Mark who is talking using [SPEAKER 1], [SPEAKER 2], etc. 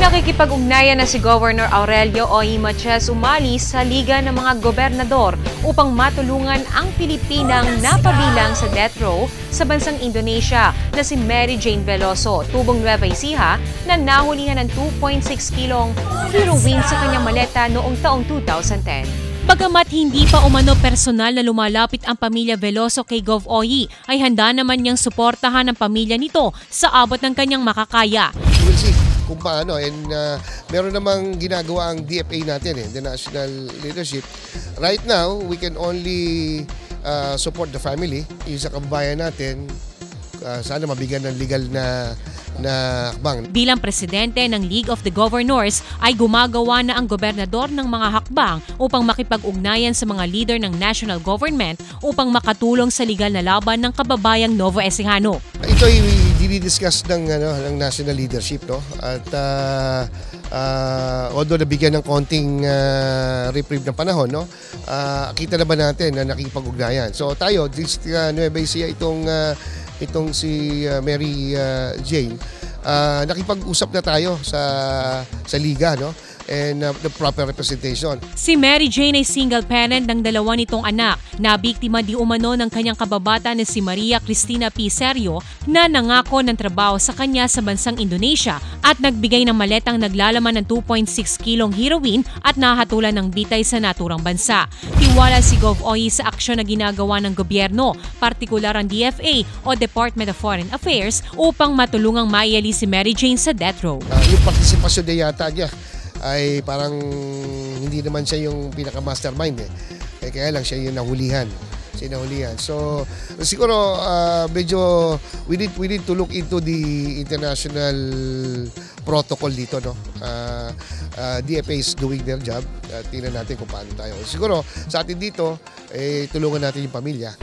[SPEAKER 1] Nakikipag-ugnayan na si Governor Aurelio Oy Matias umalis sa Liga ng mga Gobernador upang matulungan ang Pilipinang napabilang sa death row sa bansang Indonesia na si Mary Jane Veloso, tubong Nueva Ecija, na nahulihan ng 2.6 kilong heroin sa kanyang maleta noong taong 2010.
[SPEAKER 2] Bagamat hindi pa umano personal na lumalapit ang pamilya Veloso kay Gov. Oy, ay handa naman niyang suportahan ang pamilya nito sa abot ng kanyang makakaya.
[SPEAKER 3] We'll see kung paano, and meron namang ginagawa ang DFA natin, the National Leadership. Right now, we can only support the family. Yung sa kababayan natin, sana mabigyan ng legal na hakbang.
[SPEAKER 2] Bilang presidente ng League of the Governors ay gumagawa na ang gobernador ng mga hakbang upang makipag-ugnayan sa mga leader ng national government upang makatulong sa legal na laban ng kababayang Novo Ecijano.
[SPEAKER 3] Ito ay dinidiscuss ng national leadership, no? At although nabigyan ng konting reprieve ng panahon, no? Kita na ba natin na nakikipag-ugnayan? So tayo, Nueva Ecija, itong si Mary Jane, nakipag-usap na tayo sa liga, no? And the proper representation.
[SPEAKER 2] Si Mary Jane ay single parent ng dalawa nitong anak na biktima di umano ng kanyang kababata na si Maria Cristina P. Serio na nangako ng trabaho sa kanya sa bansang Indonesia at nagbigay ng maletang naglalaman ng 2.6 kilong heroin at nahatulan ng bitay sa naturang bansa. Tiwala si Gov. Oy sa aksyon na ginagawa ng gobyerno, partikular ang DFA o Department of Foreign Affairs, upang matulungang maialis si Mary Jane sa death row.
[SPEAKER 3] Yung partisipasyon na yata niya ay parang hindi naman siya yung pinaka-mastermind kaya lang siya yung nahulihan. So siguro medyo we need to look into the international protocol dito, no? DFA is doing their job. Tingnan natin kung paano tayo. Siguro sa atin dito tulungan natin yung pamilya.